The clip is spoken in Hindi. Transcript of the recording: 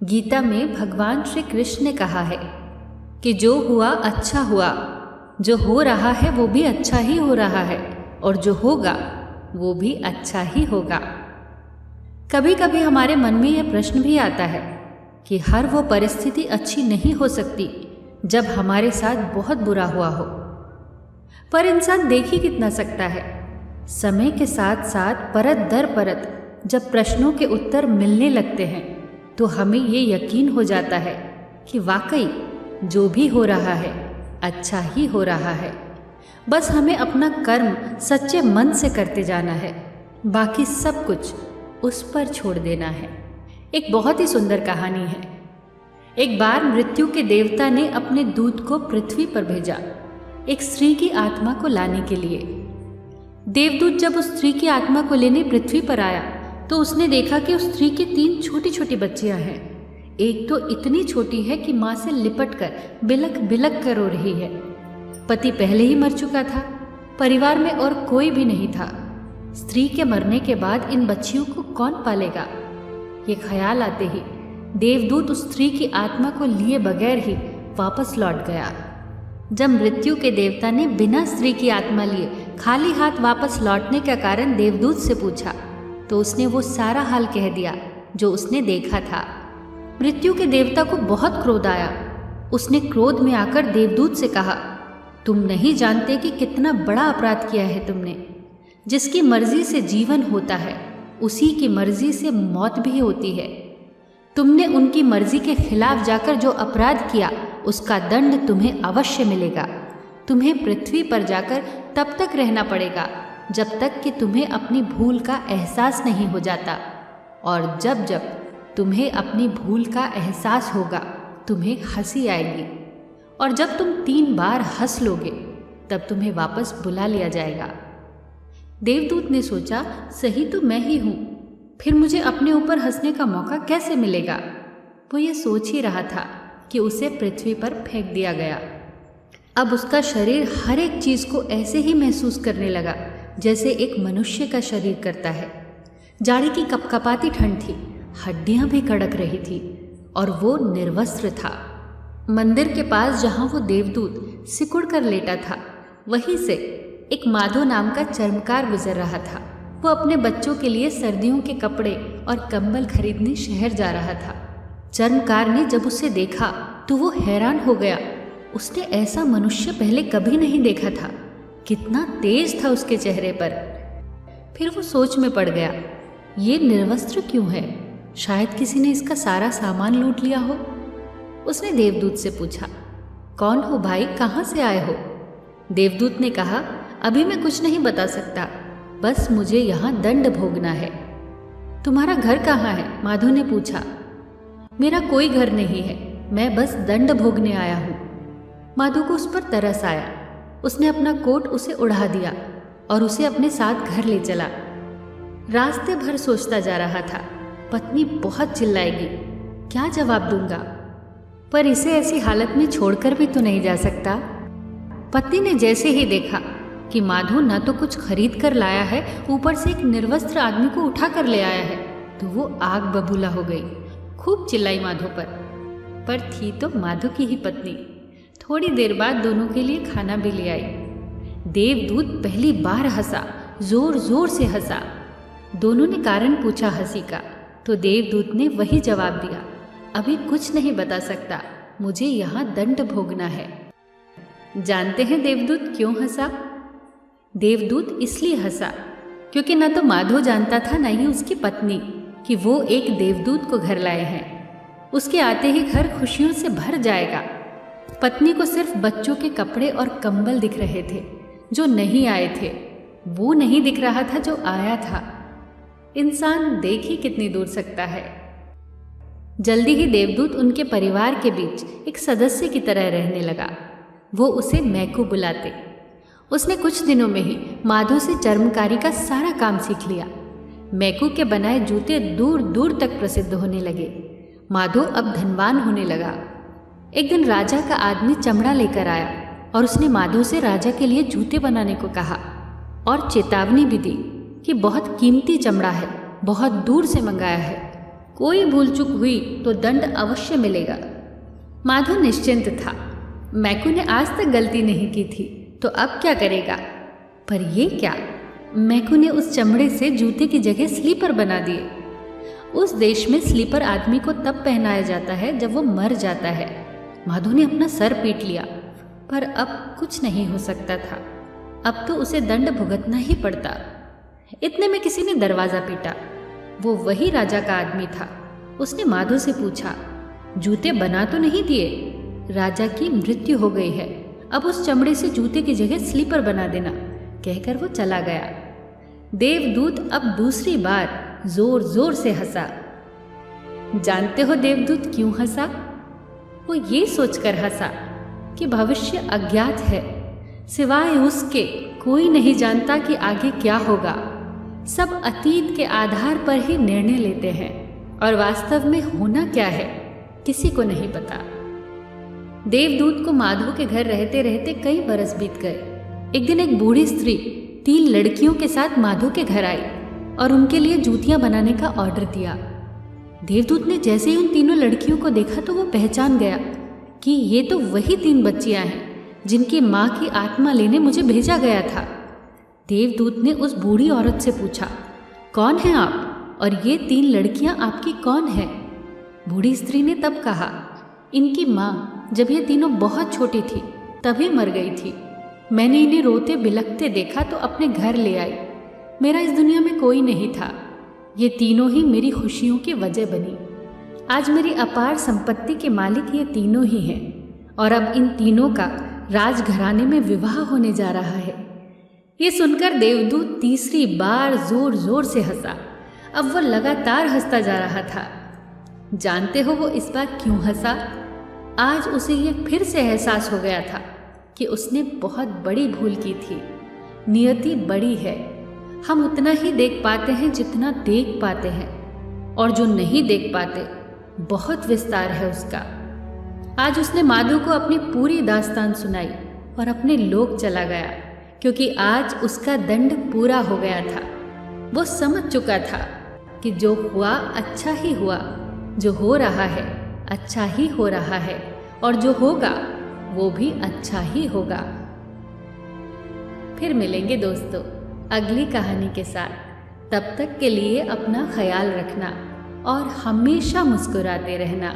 गीता में भगवान श्री कृष्ण ने कहा है कि जो हुआ अच्छा हुआ, जो हो रहा है वो भी अच्छा ही हो रहा है, और जो होगा वो भी अच्छा ही होगा। कभी कभी हमारे मन में यह प्रश्न भी आता है कि हर वो परिस्थिति अच्छी नहीं हो सकती जब हमारे साथ बहुत बुरा हुआ हो। पर इंसान देख ही कितना सकता है। समय के साथ साथ परत दर परत जब प्रश्नों के उत्तर मिलने लगते हैं तो हमें ये यकीन हो जाता है कि वाकई जो भी हो रहा है अच्छा ही हो रहा है। बस हमें अपना कर्म सच्चे मन से करते जाना है, बाकी सब कुछ उस पर छोड़ देना है। एक बहुत ही सुंदर कहानी है। एक बार मृत्यु के देवता ने अपने दूत को पृथ्वी पर भेजा एक स्त्री की आत्मा को लाने के लिए। देवदूत जब उस स्त्री की आत्मा को लेने पृथ्वी पर आया तो उसने देखा कि उस स्त्री की 3 छोटी छोटी बच्चियां हैं। एक तो इतनी छोटी है कि माँ से लिपट कर बिलक बिलक कर रो रही है। पति पहले ही मर चुका था, परिवार में और कोई भी नहीं था। स्त्री के मरने के बाद इन बच्चियों को कौन पालेगा? ये ख्याल आते ही देवदूत उस स्त्री की आत्मा को लिए बगैर ही वापस लौट गया। जब मृत्यु के देवता ने बिना स्त्री की आत्मा लिए खाली हाथ वापस लौटने का कारण देवदूत से पूछा तो उसने वो सारा हाल कह दिया जो उसने देखा था। मृत्यु के देवता को बहुत क्रोध आया। उसने क्रोध में आकर देवदूत से कहा, तुम नहीं जानते कि कितना बड़ा अपराध किया है तुमने। जिसकी मर्जी से जीवन होता है उसी की मर्जी से मौत भी होती है। तुमने उनकी मर्जी के खिलाफ जाकर जो अपराध किया उसका दंड तुम्हें अवश्य मिलेगा। तुम्हें पृथ्वी पर जाकर तब तक रहना पड़ेगा जब तक कि तुम्हें अपनी भूल का एहसास नहीं हो जाता, और जब जब तुम्हें अपनी भूल का एहसास होगा तुम्हें हंसी आएगी, और जब तुम 3 बार हंस लोगे तब तुम्हें वापस बुला लिया जाएगा। देवदूत ने सोचा, सही तो मैं ही हूँ, फिर मुझे अपने ऊपर हंसने का मौका कैसे मिलेगा? वो ये सोच ही रहा था कि उसे पृथ्वी पर फेंक दिया गया। अब उसका शरीर हर एक चीज़ को ऐसे ही महसूस करने लगा जैसे एक मनुष्य का शरीर करता है। जाड़े की कपकपाती ठंड थी, हड्डियां भी कड़क रही थी, और वो निर्वस्त्र था। मंदिर के पास जहाँ वो देवदूत सिकुड़ कर लेटा था वहीं से एक माधो नाम का चर्मकार गुजर रहा था। वो अपने बच्चों के लिए सर्दियों के कपड़े और कंबल खरीदने शहर जा रहा था। चर्मकार ने जब उसे देखा तो वो हैरान हो गया। उसने ऐसा मनुष्य पहले कभी नहीं देखा था। कितना तेज था उसके चेहरे पर। फिर वो सोच में पड़ गया, ये निर्वस्त्र क्यों है? शायद किसी ने इसका सारा सामान लूट लिया हो। उसने देवदूत से पूछा, कौन हो भाई, कहाँ से आए हो? देवदूत ने कहा, अभी मैं कुछ नहीं बता सकता, बस मुझे यहाँ दंड भोगना है। तुम्हारा घर कहाँ है? माधो ने पूछा। मेरा कोई घर नहीं है, मैं बस दंड भोगने आया हूँ। माधो को उस पर तरस आया। उसने अपना कोट उसे उड़ा दिया और उसे अपने साथ घर ले चला। रास्ते भर सोचता जा रहा था, पत्नी बहुत चिल्लाएगी, क्या जवाब दूंगा? पर इसे ऐसी हालत में छोड़कर भी तो नहीं जा सकता। पत्नी ने जैसे ही देखा कि माधो न तो कुछ खरीद कर लाया है, ऊपर से एक निर्वस्त्र आदमी को उठा कर ले आया है, तो वो आग बबूला हो गई। खूब चिल्लाई माधो पर थी तो माधो की ही पत्नी। थोड़ी देर बाद दोनों के लिए खाना भी ले आई। देवदूत पहली बार हंसा, जोर जोर से हंसा। दोनों ने कारण पूछा हंसी का, तो देवदूत ने वही जवाब दिया, अभी कुछ नहीं बता सकता, मुझे यहाँ दंड भोगना है। जानते हैं देवदूत क्यों हंसा? देवदूत इसलिए हंसा क्योंकि न तो माधो जानता था न ही उसकी पत्नी कि वो एक देवदूत को घर लाए हैं। उसके आते ही घर खुशियों से भर जाएगा। पत्नी को सिर्फ बच्चों के कपड़े और कंबल दिख रहे थे जो नहीं आए थे, वो नहीं दिख रहा था जो आया था। इंसान देख ही कितनी दूर सकता है। जल्दी ही देवदूत उनके परिवार के बीच एक सदस्य की तरह रहने लगा। वो उसे मैकू बुलाते। उसने कुछ दिनों में ही माधो से चर्मकारी का सारा काम सीख लिया। मैकू के बनाए जूते दूर दूर तक प्रसिद्ध होने लगे। माधो अब धनवान होने लगा। एक दिन राजा का आदमी चमड़ा लेकर आया और उसने माधो से राजा के लिए जूते बनाने को कहा और चेतावनी भी दी कि बहुत कीमती चमड़ा है, बहुत दूर से मंगाया है, कोई भूल चूक हुई तो दंड अवश्य मिलेगा। माधव निश्चिंत था। मैकू ने आज तक गलती नहीं की थी, तो अब क्या करेगा? पर ये क्या? मैकू ने उस चमड़े से जूते की जगह स्लीपर बना दिए। उस देश में स्लीपर आदमी को तब पहनाया जाता है जब वो मर जाता है। माधव ने अपना सर पीट लिया, पर अब कुछ नहीं हो सकता था। अब तो उसे दंड भुगतना ही पड़ता। इतने में किसी ने दरवाजा पीटा। वो वही राजा का आदमी था। उसने माधव से पूछा, जूते बना तो नहीं दिए? राजा की मृत्यु हो गई है, अब उस चमड़े से जूते की जगह स्लीपर बना देना, कहकर वो चला गया। देवदूत अब दूसरी बार जोर जोर से हंसा। जानते हो देवदूत क्यों हंसा? वो ये सोचकर हंसा कि भविष्य अज्ञात है, सिवाय उसके कोई नहीं जानता कि आगे क्या होगा। सब अतीत के आधार पर ही निर्णय लेते हैं और वास्तव में होना क्या है किसी को नहीं पता। देवदूत को माधव के घर रहते रहते कई बरस बीत गए। एक दिन एक बूढ़ी स्त्री 3 लड़कियों के साथ माधव के घर आई और उनके लिए जूतियां बनाने का ऑर्डर दिया। देवदूत ने जैसे ही उन तीनों लड़कियों को देखा तो वो पहचान गया कि ये तो वही 3 बच्चियां हैं जिनकी माँ की आत्मा लेने मुझे भेजा गया था। देवदूत ने उस बूढ़ी औरत से पूछा, कौन हैं आप और ये 3 लड़कियां आपकी कौन है? बूढ़ी स्त्री ने तब कहा, इनकी माँ जब ये तीनों बहुत छोटी थी तभी मर गई थी। मैंने इन्हें रोते बिलखते देखा तो अपने घर ले आई। मेरा इस दुनिया में कोई नहीं था। ये तीनों ही मेरी खुशियों की वजह बनी। आज मेरी अपार संपत्ति के मालिक ये तीनों ही हैं और अब इन तीनों का राजघराने में विवाह होने जा रहा है। ये सुनकर देवदूत तीसरी बार जोर जोर से हंसा। अब वह लगातार हंसता जा रहा था। जानते हो वो इस बार क्यों हंसा? आज उसे ये फिर से एहसास हो गया था कि उसने बहुत बड़ी भूल की थी। नियति बड़ी है। हम उतना ही देख पाते हैं जितना देख पाते हैं, और जो नहीं देख पाते बहुत विस्तार है उसका। आज उसने माधव को अपनी पूरी दास्तान सुनाई और अपने लोक चला गया, क्योंकि आज उसका दंड पूरा हो गया था। वो समझ चुका था कि जो हुआ अच्छा ही हुआ, जो हो रहा है अच्छा ही हो रहा है, और जो होगा वो भी अच्छा ही होगा। फिर मिलेंगे दोस्तों अगली कहानी के साथ। तब तक के लिए अपना ख्याल रखना और हमेशा मुस्कुराते रहना।